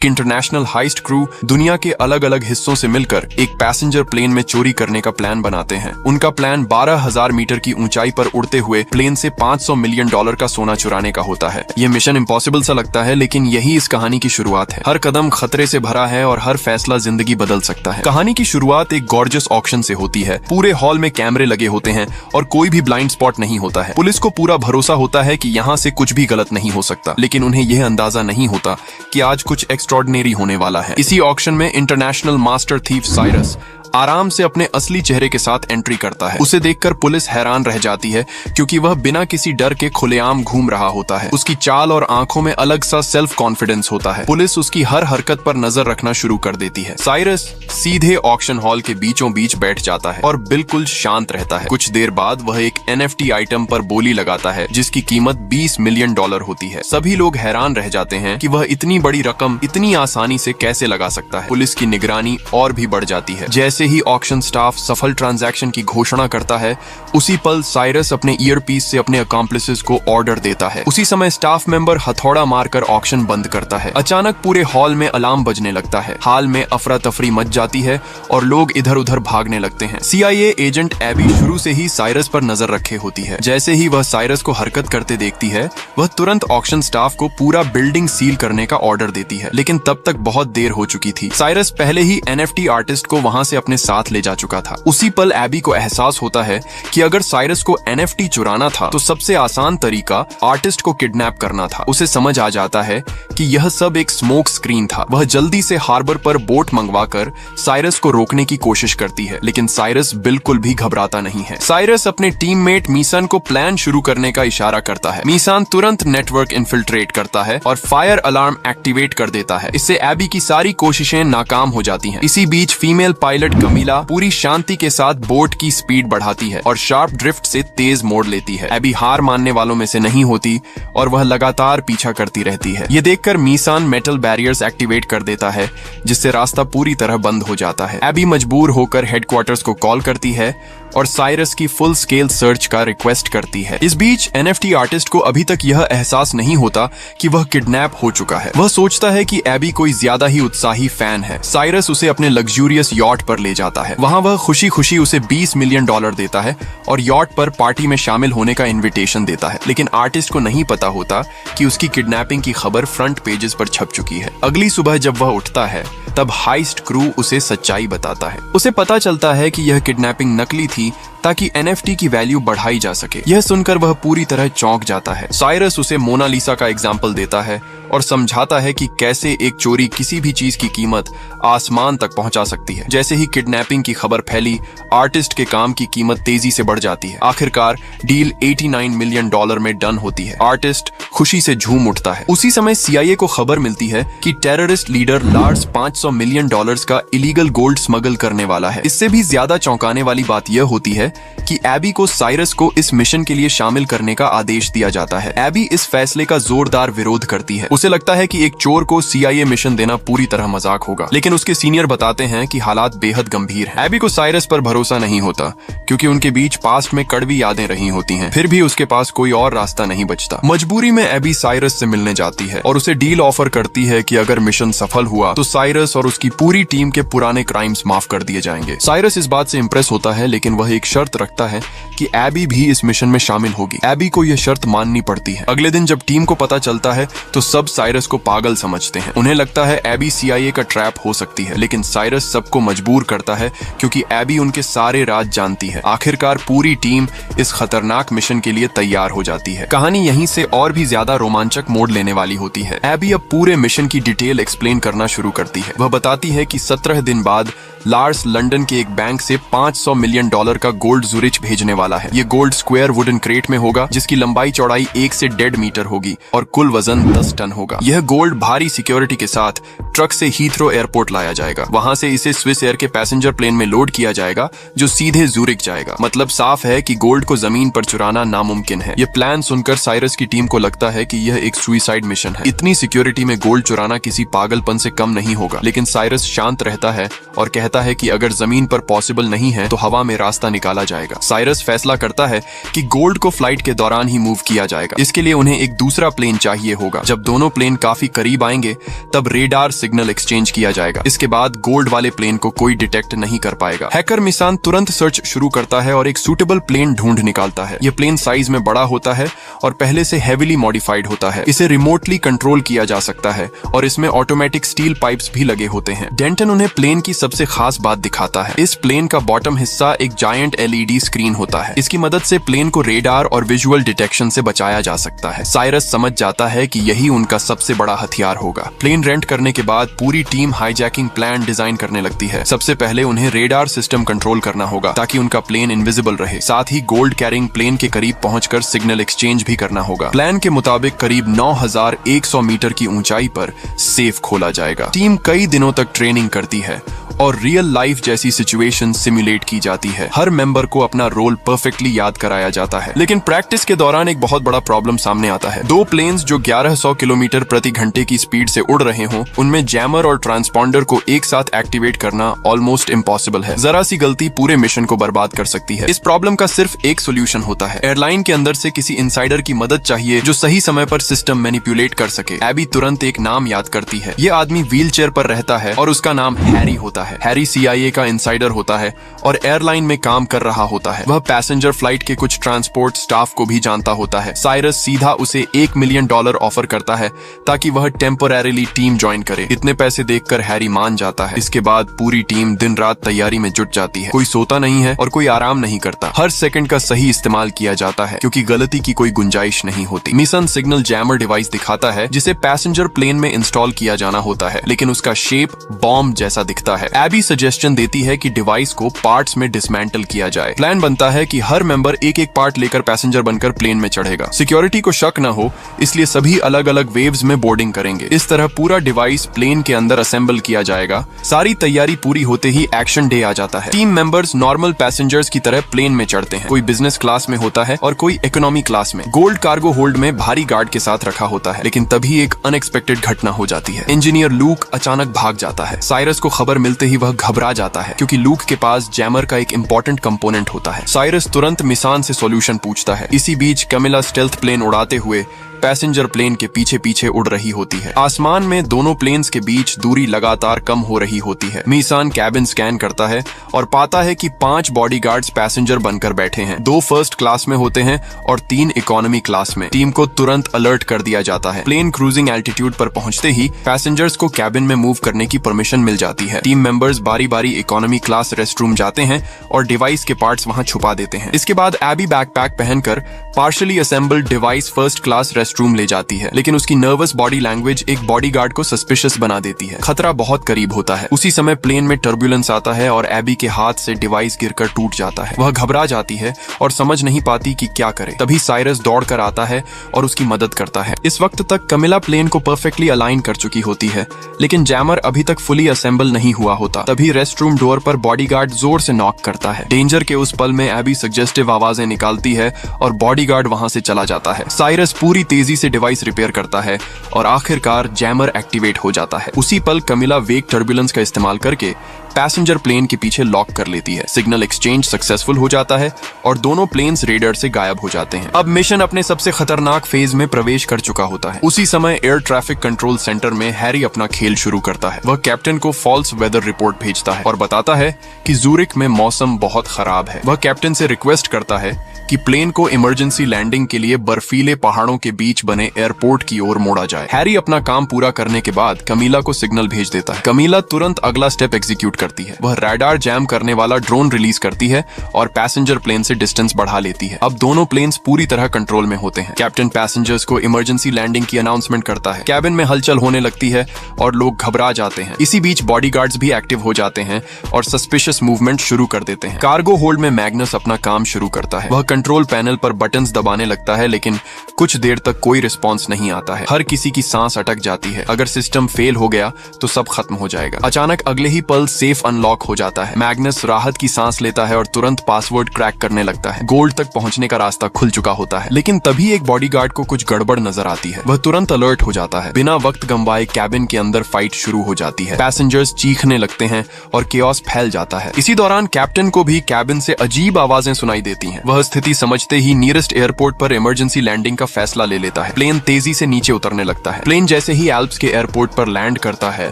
International heist crew दुनिया के अलग अलग हिस्सों से मिलकर एक पैसेंजर प्लेन में चोरी करने का प्लान बनाते हैं। उनका प्लान 12,000 मीटर की ऊंचाई पर उड़ते हुए प्लेन से $500 मिलियन का सोना चुराने का होता है। ये मिशन इम्पॉसिबल सा लगता है, लेकिन यही इस कहानी की शुरुआत है। हर कदम खतरे से भरा है और हर फैसला जिंदगी बदल सकता है। कहानी की शुरुआत एक गॉर्जियस ऑक्शन से होती है। पूरे हॉल में कैमरे लगे होते हैं और कोई भी ब्लाइंड स्पॉट नहीं होता है। पुलिस को पूरा भरोसा होता है कि यहाँ से कुछ भी गलत नहीं हो सकता, लेकिन उन्हें यह अंदाजा नहीं होता कि आज कुछ एक्स्ट्रॉर्डिनरी होने वाला है। इसी ऑक्शन में इंटरनेशनल मास्टर थीफ साइरस आराम से अपने असली चेहरे के साथ एंट्री करता है। उसे देखकर पुलिस हैरान रह जाती है, क्योंकि वह बिना किसी डर के खुलेआम घूम रहा होता है। उसकी चाल और आंखों में अलग सा सेल्फ कॉन्फिडेंस होता है। पुलिस उसकी हर हरकत पर नजर रखना शुरू कर देती है। साइरस सीधे ऑक्शन हॉल के बीचों बीच बैठ जाता है और बिल्कुल शांत रहता है। कुछ देर बाद वह एक NFT आइटम पर बोली लगाता है, जिसकी कीमत $20 मिलियन होती है। सभी लोग हैरान रह जाते हैं कि वह इतनी बड़ी रकम इतनी आसानी से कैसे लगा सकता है। पुलिस की निगरानी और भी बढ़ जाती है। जैसे ही ऑक्शन स्टाफ सफल ट्रांजैक्शन की घोषणा करता है, उसी पल साइरस अपने ईयरपीस से अपने अकॉम्प्लिसेस को ऑर्डर देता है। उसी समय स्टाफ मेंबर हथौड़ा मारकर ऑक्शन बंद करता है। अचानक पूरे हॉल में अलार्म बजने लगता है। हाल में अफरा तफरी मच जाती है और लोग इधर उधर भागने लगते हैं। CIA एजेंट एबी शुरू से ही साइरस पर नजर रखे होती है। जैसे ही वह साइरस को हरकत करते देखती है, वह तुरंत ऑक्शन स्टाफ को पूरा बिल्डिंग सील करने का ऑर्डर देती है। लेकिन तब तक बहुत देर हो चुकी थी। साइरस पहले ही NFT आर्टिस्ट को वहां से अपने साथ ले जा चुका था। उसी पल एबी को एहसास होता है कि अगर साइरस को NFT चुराना था तो सबसे आसान तरीका आर्टिस्ट को किडनैप करना था। उसे समझ आ जाता है कि यह सब एक स्मोक स्क्रीन था। वह जल्दी से हार्बर पर बोट मंगवाकर साइरस को रोकने की कोशिश करती है, लेकिन साइरस बिल्कुल भी घबराता नहीं है। साइरस अपने टीममेट मीसान को प्लान शुरू करने का इशारा करता है। मीसान तुरंत नेटवर्क इन्फिल्ट्रेट करता है और फायर अलार्म एक्टिवेट कर देता है। इससे एबी की सारी कोशिशें नाकाम हो जाती हैं। इसी बीच फीमेल पायलट कमीला पूरी शांति के साथ बोट की स्पीड बढ़ाती है और शार्प ड्रिफ्ट से तेज मोड़ लेती है। एबी हार मानने वालों में से नहीं होती और वह लगातार पीछा करती रहती है। ये देखकर मीसान मेटल बैरियर्स एक्टिवेट कर देता है, जिससे रास्ता पूरी तरह बंद हो जाता है। एबी मजबूर होकर हेडक्वार्टर्स को कॉल करती है और साइरस की फुल स्केल सर्च का रिक्वेस्ट करती है। इस बीच NFT आर्टिस्ट को अभी तक यह एहसास नहीं होता कि वह किडनैप हो चुका है। वह सोचता है कि एबी कोई ज्यादा ही उत्साही फैन है। साइरस उसे अपने लग्जूरियस यॉट पर ले जाता है। वहां वह खुशी खुशी उसे $20 मिलियन देता है और यॉट पर पार्टी में शामिल होने का इन्विटेशन देता है। लेकिन आर्टिस्ट को नहीं पता होता कि उसकी किडनैपिंग की खबर फ्रंट पेजेस पर छप चुकी है। अगली सुबह जब वह उठता है, तब हाइस्ट क्रू उसे सच्चाई बताता है। उसे पता चलता है कि यह किडनैपिंग नकली थी ताकि NFT की वैल्यू बढ़ाई जा सके। यह सुनकर वह पूरी तरह चौंक जाता है। साइरस उसे मोनालिसा का एग्जाम्पल देता है और समझाता है कि कैसे एक चोरी किसी भी चीज की कीमत आसमान तक पहुंचा सकती है। जैसे ही किडनैपिंग की खबर फैली, आर्टिस्ट के काम की कीमत तेजी से बढ़ जाती है। आखिरकार डील $89 मिलियन में डन होती है। आर्टिस्ट खुशी से झूम उठता है। उसी समय CIA को खबर मिलती है कि टेररिस्ट लीडर लार्स $500 मिलियन का इलीगल गोल्ड स्मगल करने वाला है। इससे भी ज्यादा चौंकाने वाली बात यह होती है कि एबी को साइरस को इस मिशन के लिए शामिल करने का आदेश दिया जाता है। एबी इस फैसले का जोरदार विरोध करती है। उसे लगता है कि एक चोर को CIA मिशन देना पूरी तरह मजाक होगा, लेकिन उसके सीनियर बताते हैं कि हालात बेहद गंभीर हैं। एबी को साइरस पर भरोसा नहीं होता, क्योंकि उनके बीच पास्ट में कड़वी यादें रही होती हैं। फिर भी उसके पास कोई और रास्ता नहीं बचता। मजबूरी में एबी साइरस से मिलने जाती है और उसे डील ऑफर करती है कि अगर मिशन सफल हुआ तो साइरस और उसकी पूरी टीम के पुराने क्राइम्स माफ कर दिए जाएंगे। साइरस इस बात से इंप्रेस होता है, लेकिन वह एक शर्त रखता है कि एबी भी इस मिशन में शामिल होगी। एबी को यह शर्त माननी पड़ती है। अगले दिन जब टीम को पता चलता है तो सब साइरस को पागल समझते हैं। उन्हें लगता है एबी CIA का ट्रैप हो सकती है, लेकिन साइरस सबको मजबूर करता है, क्योंकि एबी उनके सारे राज जानती है। आखिरकार पूरी टीम इस खतरनाक मिशन के लिए तैयार हो जाती है। कहानी यहीं से और भी ज्यादा रोमांचक मोड़ लेने वाली होती है। एबी अब पूरे मिशन की डिटेल एक्सप्लेन करना शुरू करती है। वह बताती है कि 17 दिन बाद लार्स लंदन के एक बैंक से $500 मिलियन का गोल्ड ज़ुरिच भेजने वाला है। ये गोल्ड स्क्वायर वुडन क्रेट में होगा, जिसकी लंबाई चौड़ाई 1 से 1.5 मीटर होगी और कुल वजन 10 टन होगा। यह गोल्ड भारी सिक्योरिटी के साथ ट्रक से हीथ्रो एयरपोर्ट लाया जाएगा। वहां से इसे स्विस एयर के पैसेंजर प्लेन में लोड किया जाएगा, जो सीधे ज़ूरिक जाएगा। मतलब साफ है कि गोल्ड को जमीन पर चुराना नामुमकिन है। ये प्लान सुनकर साइरस की टीम को लगता है कि यह एक सुइसाइड मिशन है। इतनी सिक्योरिटी में गोल्ड चुराना किसी पागलपन से कम नहीं होगा। लेकिन साइरस शांत रहता है और कहता है कि अगर जमीन पर पॉसिबल नहीं है तो हवा में रास्ता निकाला जाएगा। साइरस फैसला करता है कि गोल्ड को फ्लाइट के दौरान ही मूव किया जाएगा। इसके लिए उन्हें एक दूसरा प्लेन चाहिए होगा। जब दोनों प्लेन काफी करीब आएंगे, तब रेडार सिग्नल एक्सचेंज किया जाएगा। इसके बाद गोल्ड वाले प्लेन को कोई डिटेक्ट नहीं कर पाएगा। हैकर मिसान तुरंत सर्च शुरू करता है और एक सूटेबल प्लेन ढूंढ निकालता है। यह प्लेन साइज में बड़ा होता है और पहले से हेवीली मॉडिफाइड होता है। इसे रिमोटली कंट्रोल किया जा सकता है और इसमें ऑटोमेटिक स्टील पाइप्स भी लगे होते हैं। डेंटन उन्हें प्लेन की सबसे खास बात दिखाता है। इस प्लेन का बॉटम हिस्सा एक जायंट एलईडी स्क्रीन होता है। इसकी मदद से प्लेन को रेडार और विजुअल डिटेक्शन से बचाया जा सकता है। साइरस समझ जाता है कि यही उनका सबसे बड़ा हथियार होगा। प्लेन रेंट करने के बाद पूरी टीम हाईजैकिंग प्लान डिजाइन करने लगती है। सबसे पहले उन्हें रेडार सिस्टम कंट्रोल करना होगा ताकि उनका प्लेन इनविजिबल रहे। साथ ही गोल्ड कैरिंग प्लेन के करीब पहुंचकर सिग्नल एक्सचेंज भी करना होगा। प्लान के मुताबिक करीब 9100 मीटर की ऊंचाई पर सेफ खोला जाएगा। टीम कई दिनों तक ट्रेनिंग करती है और रियल लाइफ जैसी सिचुएशन सिमुलेट की जाती है। हर मेंबर को अपना रोल परफेक्टली याद कराया जाता है। लेकिन प्रैक्टिस के दौरान एक बहुत बड़ा प्रॉब्लम सामने आता है। दो प्लेन्स जो 1100 किलोमीटर प्रति घंटे की स्पीड से उड़ रहे हों, उनमें जैमर और ट्रांसपॉन्डर को एक साथ एक्टिवेट करना ऑलमोस्ट इम्पॉसिबल है। जरा सी गलती पूरे मिशन को बर्बाद कर सकती है। इस प्रॉब्लम का सिर्फ एक सोल्यूशन होता है। एयरलाइन के अंदर से किसी इनसाइडर की मदद चाहिए जो सही समय पर सिस्टम मैनिपुलेट कर सके। एबी तुरंत एक नाम याद करती है। ये आदमी व्हील चेयर पर रहता है और उसका नाम हैरी होता है। हैरी CIA का इंसाइडर होता है और एयरलाइन में काम कर रहा होता है। वह पैसेंजर फ्लाइट के कुछ ट्रांसपोर्ट स्टाफ को भी जानता होता है। साइरस सीधा उसे $1 मिलियन ऑफर करता है ताकि वह टेम्पोरेरीली टीम ज्वाइन करे। इतने पैसे देखकर हैरी मान जाता है। इसके बाद पूरी टीम दिन रात तैयारी में जुट जाती है। कोई सोता नहीं है और कोई आराम नहीं करता। हर सेकंड का सही इस्तेमाल किया जाता है क्योंकि गलती की कोई गुंजाइश नहीं होती। मिशन सिग्नल जैमर डिवाइस दिखाता है जिसे पैसेंजर प्लेन में इंस्टॉल किया जाना होता है, लेकिन उसका शेप बॉम्ब जैसा दिखता है। एबी सजेशन देती है कि डिवाइस को पार्ट्स में डिसमेंटल किया जाए। प्लान बनता है कि हर मेंबर एक एक पार्ट लेकर पैसेंजर बनकर प्लेन में चढ़ेगा। सिक्योरिटी को शक न हो इसलिए सभी अलग अलग वेव्स में बोर्डिंग करेंगे। इस तरह पूरा डिवाइस प्लेन के अंदर असेंबल किया जाएगा। सारी तैयारी पूरी होते ही एक्शन डे आ जाता है। टीम मेंबर्स नॉर्मल पैसेंजर्स की तरह प्लेन में चढ़ते हैं। कोई बिजनेस क्लास में होता है और कोई इकोनॉमी क्लास में। गोल्ड कार्गो होल्ड में भारी गार्ड के साथ रखा होता है, लेकिन तभी एक अनएक्सपेक्टेड घटना हो जाती है। इंजीनियर लूक अचानक भाग जाता है। साइरस को खबर मिलते ही वह घबरा जाता है क्योंकि लूक के पास जैमर का एक इंपॉर्टेंट कंपोनेंट होता है। साइरस तुरंत मिसान से सॉल्यूशन पूछता है। इसी बीच कमिला स्टेल्थ प्लेन उड़ाते हुए पैसेंजर प्लेन के पीछे पीछे उड़ रही होती है। आसमान में दोनों प्लेन्स के बीच दूरी लगातार कम हो रही होती है। मिसान कैबिन स्कैन करता है और पाता है कि 5 बॉडीगार्ड्स पैसेंजर बनकर बैठे हैं। 2 फर्स्ट क्लास में होते हैं और 3 इकोनॉमी क्लास में। टीम को तुरंत अलर्ट कर दिया जाता है। प्लेन क्रूजिंग एल्टीट्यूड पर पहुंचते ही पैसेंजर्स को कैबिन में मूव करने की परमिशन मिल जाती है। टीम मेंबर्स बारी बारी इकोनॉमी क्लास रेस्टरूम जाते हैं और डिवाइस के पार्ट्स वहां छुपा देते हैं। इसके बाद एबी बैकपैक पहनकर partially assembled device first class restroom ले जाती है, लेकिन उसकी नर्वस बॉडी लैंग्वेज एक बॉडीगार्ड को सस्पिशियस बना देती है। खतरा बहुत करीब होता है। उसी समय प्लेन में टर्बुलेंस आता है और एबी के हाथ से डिवाइस गिरकर टूट जाता है। वह घबरा जाती है और समझ नहीं पाती कि क्या करे। तभी साइरस दौड़कर आता है और उसकी मदद करता है। इस वक्त तक कमिला प्लेन को परफेक्टली अलाइन कर चुकी होती है, लेकिन जैमर अभी तक फुली असेंबल नहीं हुआ होता। तभी रेस्टरूम डोर पर बॉडीगार्ड जोर से नॉक करता है। डेंजर के उस पल में एबी सजेस्टिव आवाजें निकालती है और बॉडीगार्ड वहां से चला जाता है। साइरस पूरी तेजी से डिवाइस रिपेयर करता है और आखिरकार जैमर एक्टिवेट हो जाता है। उसी पल कमिला वेग टर्बुलेंस का इस्तेमाल करके पैसेंजर प्लेन के पीछे लॉक कर लेती है। सिग्नल एक्सचेंज सक्सेसफुल हो जाता है और दोनों प्लेन्स रेडर से गायब हो जाते हैं। अब मिशन अपने सबसे खतरनाक फेज में प्रवेश कर चुका होता है। उसी समय एयर ट्रैफिक कंट्रोल सेंटर में हैरी अपना खेल शुरू करता है। वह कैप्टन को फॉल्स वेदर रिपोर्ट भेजता है और बताता है कि ज़ूरिक में मौसम बहुत खराब है। वह कैप्टन से रिक्वेस्ट करता है कि प्लेन को इमरजेंसी लैंडिंग के लिए बर्फीले पहाड़ों के बीच बने एयरपोर्ट की ओर मोड़ा जाए। हैरी अपना काम पूरा करने के बाद कमीला को सिग्नल भेज देता है। कमीला तुरंत अगला स्टेप एग्जीक्यूट करती है। वह रडार जैम करने वाला ड्रोन रिलीज करती है और पैसेंजर प्लेन से डिस्टेंस बढ़ा लेती है। अब दोनों प्लेन्स पूरी तरह कंट्रोल में होते हैं। कैप्टन पैसेंजर्स को इमरजेंसी लैंडिंग की अनाउंसमेंट करता है। कैबिन में हलचल होने लगती है और लोग घबरा जाते हैं। इसी बीच बॉडीगार्ड्स भी एक्टिव हो जाते हैं और सस्पिशियस मूवमेंट शुरू कर देते हैं। कार्गो होल्ड में मैग्नस अपना काम शुरू करता है। वह कंट्रोल पैनल पर बटन्स दबाने लगता है, लेकिन कुछ देर तक कोई रिस्पॉन्स नहीं आता है। हर किसी की सांस अटक जाती है। अगर सिस्टम फेल हो गया तो सब खत्म हो जाएगा। अचानक अगले ही पल सेफ अनलॉक हो जाता है। मैग्नस राहत की सांस लेता है और तुरंत पासवर्ड क्रैक करने लगता है। गोल्ड तक पहुंचने का रास्ता खुल चुका होता है, लेकिन तभी एक बॉडीगार्ड को कुछ गड़बड़ नजर आती है। वह तुरंत अलर्ट हो जाता है। बिना वक्त गंवाए कैबिन के अंदर फाइट शुरू हो जाती है। पैसेंजर्स चीखने लगते हैं और केओस फैल जाता है। इसी दौरान कैप्टन को भी कैबिन से अजीब आवाजें सुनाई देती हैं। वह स्थिति स्थिति समझते ही नियरेस्ट एयरपोर्ट पर इमरजेंसी लैंडिंग का फैसला ले लेता है। प्लेन तेजी से नीचे उतरने लगता है। प्लेन जैसे ही एल्प्स के एयरपोर्ट पर लैंड करता है,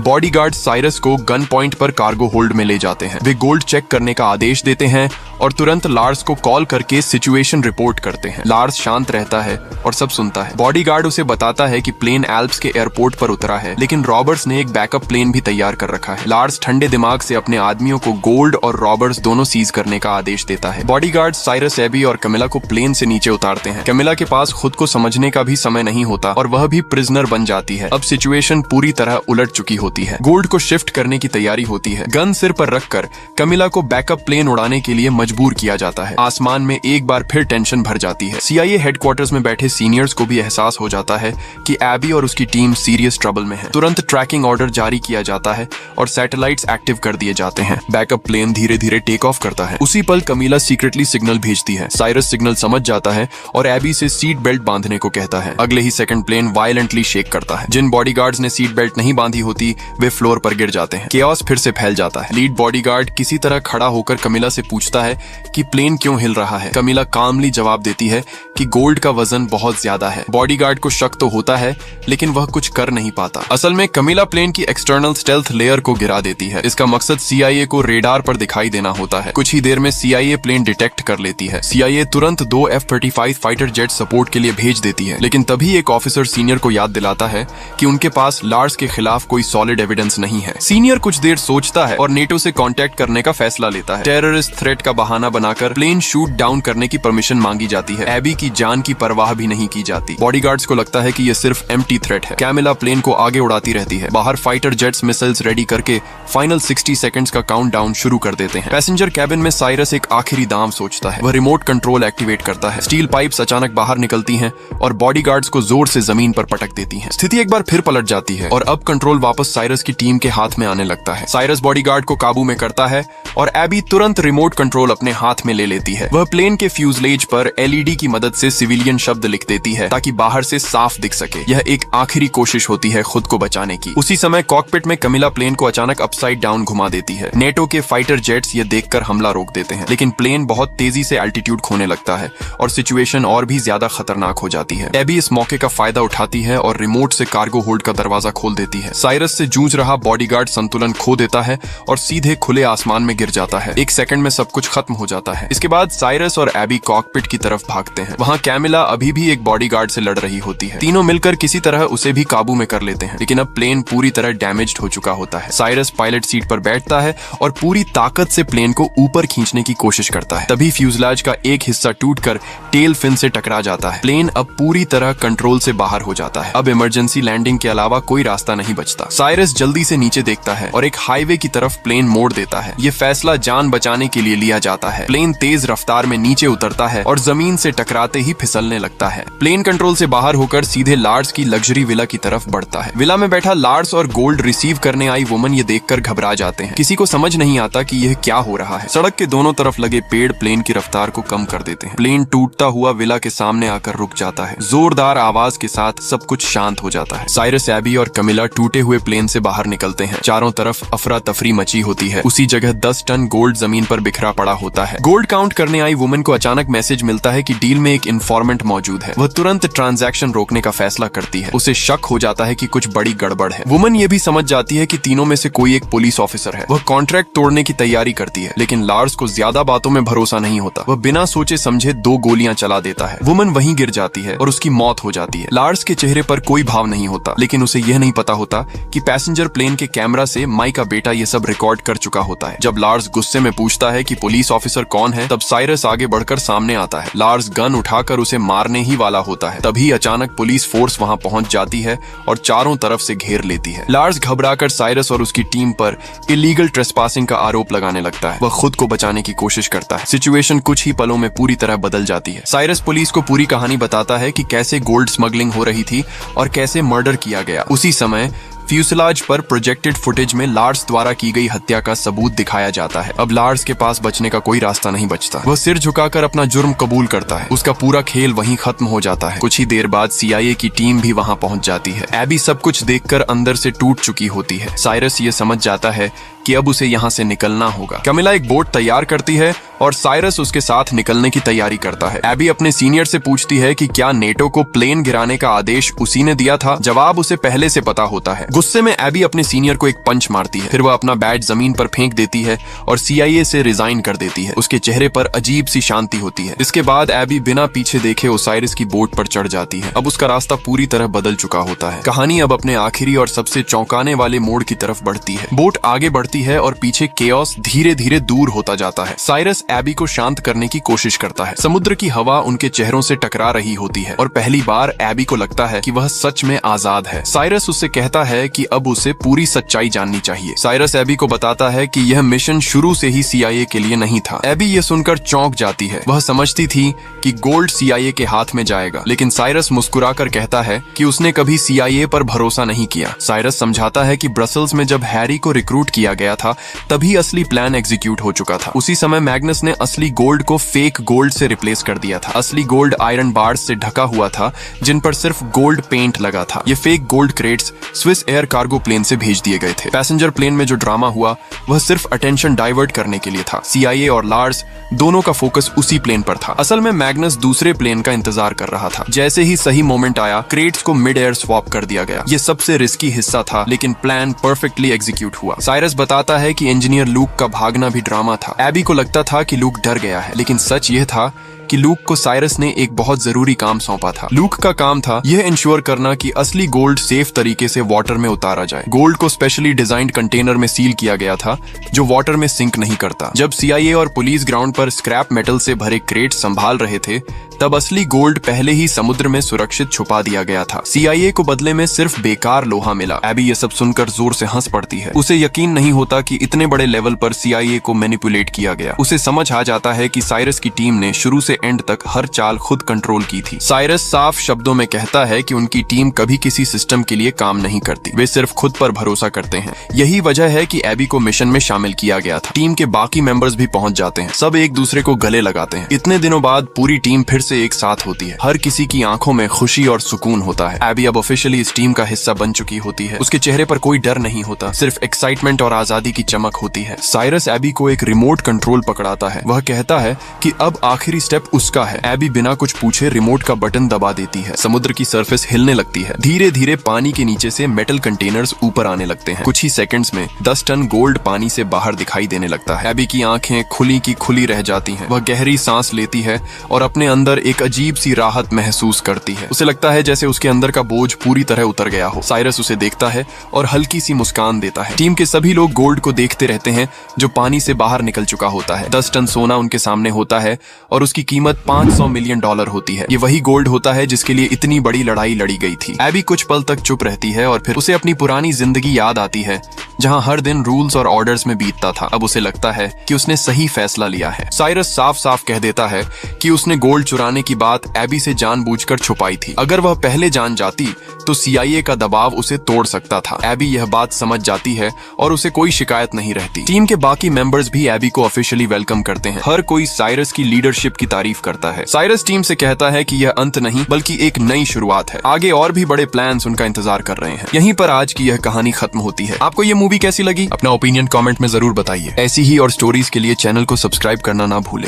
बॉडीगार्ड साइरस को गन पॉइंट पर कार्गो होल्ड में ले जाते हैं। वे गोल्ड चेक करने का आदेश देते हैं और तुरंत लार्स को कॉल करके सिचुएशन रिपोर्ट करते हैं। लार्स शांत रहता है और सब सुनता है। बॉडीगार्ड उसे बताता है कि प्लेन एल्प्स के एयरपोर्ट पर उतरा है, लेकिन रॉबर्ट्स ने एक बैकअप प्लेन भी तैयार कर रखा है। लार्स ठंडे दिमाग से अपने आदमियों को गोल्ड और रॉबर्ट्स दोनों सीज करने का आदेश देता है। बॉडीगार्ड साइरस, एबी और कमिला को प्लेन से नीचे उतारते हैं। कमिला के पास खुद को समझने का भी समय नहीं होता और वह भी प्रिजनर बन जाती है। अब सिचुएशन पूरी तरह उलट चुकी होती है। गोल्ड को शिफ्ट करने की तैयारी होती है। गन सिर पर रखकर कमिला को बैकअप प्लेन उड़ाने के लिए मजबूर किया जाता है। आसमान में एक बार फिर टेंशन भर जाती है। CIA हेडक्वार्टर्स में बैठे सीनियर्स को भी एहसास हो जाता है कि एबी और उसकी टीम सीरियस ट्रबल में है। तुरंत ट्रैकिंग ऑर्डर जारी किया जाता है और सैटेलाइट्स एक्टिव कर दिए जाते हैं। बैकअप प्लेन धीरे धीरे टेक ऑफ करता है। उसी पल कमिला सीक्रेटली सिग्नल भेजती है। साइरस सिग्नल समझ जाता है और एबी से सीट बेल्ट बांधने को कहता है। अगले ही सेकंड प्लेन वायलेंटली शेक करता है। जिन बॉडीगार्ड्स ने सीट बेल्ट नहीं बांधी होती वे फ्लोर पर गिर जाते हैं। केओस फिर से फैल जाता है। लीड बॉडीगार्ड किसी तरह खड़ा होकर कमिला से पूछता है कि प्लेन क्यों हिल रहा है। कमिला कामली जवाब देती है कि गोल्ड का वजन बहुत ज्यादा है। बॉडीगार्ड को शक तो होता है, लेकिन वह कुछ कर नहीं पाता। असल में कमिला प्लेन की एक्सटर्नल स्टेल्थ लेयर को गिरा देती है। इसका मकसद CIA को रेडार पर दिखाई देना होता है। कुछ ही देर में CIA प्लेन डिटेक्ट कर लेती है। CIA तुरंत 2 F-35 फाइटर जेट सपोर्ट के लिए भेज देती है, लेकिन तभी एक ऑफिसर सीनियर को याद दिलाता है कि उनके पास लार्स के खिलाफ कोई सॉलिड एविडेंस नहीं है। सीनियर कुछ देर सोचता है और नेटो से कांटेक्ट करने का फैसला लेता है। टेररिस्ट थ्रेट का बहाना बनाकर प्लेन शूट डाउन करने की परमिशन मांगी जाती है। एबी की जान की परवाह भी नहीं की जाती। बॉडीगार्ड्स को लगता है कि यह सिर्फ एम्प्टी थ्रेट है। कैमिला प्लेन को आगे उड़ाती रहती है। बाहर फाइटर जेट्स मिसाइल्स रेडी करके फाइनल 60 सेकंड्स का काउंटडाउन शुरू कर देते हैं। पैसेंजर कैबिन में साइरस एक आखिरी दांव सोचता है। वह रिमोट कंट्रोल एक्टिवेट करता है। स्टील पाइप्स अचानक बाहर निकलती हैं और बॉडीगार्ड्स को जोर से जमीन पर पटक देती हैं। स्थिति एक बार फिर पलट जाती है और अब कंट्रोल वापस साइरस की टीम के हाथ में आने लगता है। साइरस बॉडीगार्ड को काबू में करता है और एबी तुरंत रिमोट कंट्रोल अपने हाथ में ले लेती है। वह प्लेन के फ्यूजलेज पर LED की मदद से सिविलियन शब्द लिख देती है ताकि बाहर से साफ दिख सके। यह एक आखिरी कोशिश होती है खुद को बचाने की। उसी समय कॉकपिट में कमिला प्लेन को अचानक अपसाइड डाउन घुमा देती है। नेटो के फाइटर जेट्स ये देखकर हमला रोक देते हैं, लेकिन प्लेन बहुत तेजी से एल्टीट्यूड खोने लगता है और सिचुएशन और भी ज्यादा खतरनाक हो जाती है। एबी इस मौके का फायदा उठाती है और रिमोट से कार्गो होल्ड का दरवाजा खोल देती है। साइरस से जूझ रहा बॉडीगार्ड संतुलन खो देता है और सीधे खुले आसमान में गिर जाता है। एक सेकंड में सब कुछ खत्म हो जाता है। इसके बाद साइरस और एबी कॉकपिट की तरफ भागते हैं। वहां कैमिला अभी भी एक बॉडीगार्ड से लड़ रही होती है। तीनों मिलकर किसी तरह उसे भी काबू में कर लेते हैं, लेकिन अब प्लेन पूरी तरह डैमेज्ड हो चुका होता है। साइरस पायलट सीट पर बैठता है और पूरी ताकत से प्लेन को ऊपर खींचने की कोशिश करता है। तभी फ्यूजलाज का एक हिस्सा टूटकर टेल फिन से टकरा जाता है। प्लेन अब पूरी तरह कंट्रोल से बाहर हो जाता है। अब इमरजेंसी लैंडिंग के अलावा कोई रास्ता नहीं बचता। साइरस जल्दी से नीचे देखता है और एक हाईवे की तरफ प्लेन मोड़ देता है। ये फैसला जान बचाने के लिए लिया जाता है। प्लेन तेज रफ्तार में नीचे उतरता है और जमीन से टकराते ही फिसलने लगता है। प्लेन कंट्रोल से बाहर होकर सीधे लार्स की लग्जरी विला की तरफ बढ़ता है। विला में बैठा लार्स और गोल्ड रिसीव करने आई वुमन ये देखकर घबरा जाते हैं। किसी को समझ नहीं आता कि यह क्या हो रहा है। सड़क के दोनों तरफ लगे पेड़ प्लेन की रफ्तार को कम कर देते हैं। प्लेन टूटता हुआ विला के सामने आकर रुक जाता है। जोरदार आवाज के साथ सब कुछ शांत हो जाता है। साइरस, एबी और कमिला टूटे हुए प्लेन से बाहर निकलते हैं। चारों तरफ अफरा तफरी मची होती है। उसी जगह 10 टन गोल्ड जमीन पर बिखरा पड़ा होता है। गोल्ड काउंट करने आई वुमन को अचानक मैसेज मिलता है कि डील में एक इन्फॉर्मेंट मौजूद है। वह तुरंत ट्रांजैक्शन रोकने का फैसला करती है। उसे शक हो जाता है कि कुछ बड़ी गड़बड़ है। वुमन ये भी समझ जाती है कि तीनों में से कोई एक पुलिस ऑफिसर है। वह कॉन्ट्रैक्ट तोड़ने की तैयारी करती है, लेकिन लार्स को ज्यादा बातों में भरोसा नहीं होता। वह बिना सोचे समझे 2 गोलियां चला देता है। वुमन वहीं गिर जाती है और उसकी मौत हो जाती है। लार्स के चेहरे पर कोई भाव नहीं होता, लेकिन उसे यह नहीं पता होता कि पैसेंजर प्लेन के कैमरा से माई का बेटा ये सब रिकॉर्ड कर चुका होता है। जब लार्स गुस्से में पूछता है कि पुलिस ऑफिसर कौन है, तब साइरस आगे बढ़कर सामने आता है। लार्स गन उठाकर उसे मारने ही वाला होता है। तभी अचानक पुलिस फोर्स वहां पहुंच जाती है और चारों तरफ से घेर लेती है। लार्स घबराकर साइरस और उसकी टीम पर इलीगल ट्रेसपासिंग का आरोप लगाने लगता है। वह खुद को बचाने की कोशिश करता है। सिचुएशन कुछ ही पलों में पूरी तरह बदल जाती है। साइरस पुलिस को पूरी कहानी बताता है कि कैसे गोल्ड स्मगलिंग हो रही थी और कैसे मर्डर किया गया। उसी समय फ्यूसलाज पर प्रोजेक्टेड फुटेज में लार्स द्वारा की गई हत्या का सबूत दिखाया जाता है। अब लार्स के पास बचने का कोई रास्ता नहीं बचता। वह सिर झुकाकर अपना जुर्म कबूल करता है। उसका पूरा खेल वहीं खत्म हो जाता है। कुछ ही देर बाद CIA की टीम भी वहां पहुंच जाती है। एबी सब कुछ देखकर अंदर से टूट चुकी होती है। साइरस ये समझ जाता है कि अब उसे यहाँ से निकलना होगा। कमिला एक बोट तैयार करती है और साइरस उसके साथ निकलने की तैयारी करता है। एबी अपने सीनियर से पूछती है कि क्या नेटो को प्लेन गिराने का आदेश उसी ने दिया था। जवाब उसे पहले से पता होता है। गुस्से में एबी अपने सीनियर को एक पंच मारती है। फिर वह अपना बैट जमीन पर फेंक देती है और CIA से रिजाइन कर देती है। उसके चेहरे पर अजीब सी शांति होती है। इसके बाद एबी बिना पीछे देखे ओसाइरिस की बोट पर चढ़ जाती है। अब उसका रास्ता पूरी तरह बदल चुका होता है। कहानी अब अपने आखिरी और सबसे चौंकाने वाले मोड़ की तरफ बढ़ती है। बोट आगे बढ़ती है और पीछे केओस धीरे धीरे दूर होता जाता है। साइरस एबी को शांत करने की कोशिश करता है। समुद्र की हवा उनके चेहरों से टकरा रही होती है और पहली बार एबी को लगता है कि वह सच में आजाद है। साइरस उससे कहता है कि अब उसे पूरी सच्चाई जाननी चाहिए। साइरस एबी को बताता है कि यह मिशन शुरू से ही CIA के लिए नहीं था। एबी ये सुनकर चौंक जाती है। वह समझती थी कि गोल्ड CIA के हाथ में जाएगा, लेकिन साइरस मुस्कुराकर कहता है कि उसने कभी CIA पर भरोसा नहीं किया। साइरस समझाता है कि ब्रसल्स में जब हैरी को रिक्रूट किया गया था तभी असली प्लान एग्जीक्यूट हो चुका था। उसी समय मैग्नस ने असली गोल्ड को फेक गोल्ड से रिप्लेस कर दिया था। असली गोल्ड आयरन बार्स से ढका हुआ था जिन पर सिर्फ गोल्ड पेंट लगा था। ये fake gold crates Swiss air cargo plane से भेज दिए गए थे। पैसेंजर प्लेन में जो ड्रामा हुआ वह सिर्फ अटेंशन डाइवर्ट करने के लिए था। CIA और लार्स दोनों का फोकस उसी प्लेन पर था। असल में मैग्नस दूसरे प्लेन का इंतजार कर रहा था। जैसे ही सही मोमेंट आया, क्रेट्स को मिड एयर स्वैप कर दिया गया। ये सबसे रिस्की हिस्सा था, लेकिन प्लान परफेक्टली एग्जीक्यूट हुआ। साइरस बताता है कि इंजीनियर लूक का भागना भी ड्रामा था। एबी को लगता था कि लूक डर गया है, लेकिन सच यह था कि लूक को साइरस ने एक बहुत जरूरी काम सौंपा था। लूक का काम था यह इंश्योर करना कि असली गोल्ड सेफ तरीके से वाटर में उतारा जाए। गोल्ड को स्पेशली डिजाइंड कंटेनर में सील किया गया था जो वाटर में सिंक नहीं करता। जब CIA और पुलिस ग्राउंड पर स्क्रैप मेटल से भरे क्रेट संभाल रहे थे तब असली गोल्ड पहले ही समुद्र में सुरक्षित छुपा दिया गया था। CIA को बदले में सिर्फ बेकार लोहा मिला। एबी ये सब सुनकर जोर से हंस पड़ती है। उसे यकीन नहीं होता कि इतने बड़े लेवल पर CIA को मैनिपुलेट किया गया। उसे समझ आ जाता है कि साइरस की टीम ने शुरू से एंड तक हर चाल खुद कंट्रोल की थी। साइरस साफ शब्दों में कहता है कि उनकी टीम कभी किसी सिस्टम के लिए काम नहीं करती, वे सिर्फ खुद पर भरोसा करते हैं। यही वजह है कि एबी को मिशन में शामिल किया गया था। टीम के बाकी मेंबर्स भी पहुंच जाते हैं। सब एक दूसरे को गले लगाते हैं। इतने दिनों बाद पूरी टीम फिर से एक साथ होती है। हर किसी की आंखों में खुशी और सुकून होता है। एबी अब ऑफिशियली इस टीम का हिस्सा बन चुकी होती है। उसके चेहरे पर कोई डर नहीं होता, सिर्फ एक्साइटमेंट और आजादी की चमक होती है। साइरस एबी को एक रिमोट कंट्रोल पकड़ाता है। वह कहता है कि अब आखिरी स्टेप उसका है। एबी बिना कुछ पूछे रिमोट का बटन दबा देती है। समुद्र की सरफेस हिलने लगती है। धीरे धीरे पानी के नीचे से मेटल कंटेनर्स ऊपर आने लगते हैं। कुछ ही सेकंड्स में 10 टन गोल्ड पानी से बाहर दिखाई देने लगता है। एबी की आंखें खुली की खुली रह जाती हैं। वह गहरी सांस लेती है और अपने अंदर एक अजीब सी राहत महसूस करती है। उसे लगता है जैसे उसके अंदर का बोझ पूरी तरह उतर गया हो। साइरस उसे देखता है और हल्की सी मुस्कान देता है। टीम के सभी लोग गोल्ड को देखते रहते हैं जो पानी से बाहर निकल चुका होता है। 10 टन सोना उनके सामने होता है और उसकी कीमत $500 मिलियन होती है। ये वही गोल्ड होता है जिसके लिए इतनी बड़ी लड़ाई लड़ी गई थी। एबी कुछ पल तक चुप रहती है और फिर उसे अपनी पुरानी जिंदगी याद आती है जहां हर दिन रूल्स और ऑर्डर्स में बीतता था। अब उसे लगता है कि उसने सही फैसला लिया है। साइरस साफ साफ कह देता है कि उसने गोल्ड चुराने की बात एबी से जानबूझकर छुपाई थी। अगर वह पहले जान जाती तो CIA का दबाव उसे तोड़ सकता था। एबी यह बात समझ जाती है और उसे कोई शिकायत नहीं रहती। टीम के बाकी मेंबर्स भी एबी को ऑफिशियली वेलकम करते हैं। हर कोई साइरस की लीडरशिप की तारीफ करता है। साइरस टीम से कहता है कि यह अंत नहीं बल्कि एक नई शुरुआत है। आगे और भी बड़े प्लान्स उनका इंतजार कर रहे हैं। यहीं पर आज की यह कहानी खत्म होती है। आपको यह मूवी कैसी लगी? अपना ओपिनियन कमेंट में जरूर बताइए। ऐसी ही और स्टोरीज के लिए चैनल को सब्सक्राइब करना ना भूलें।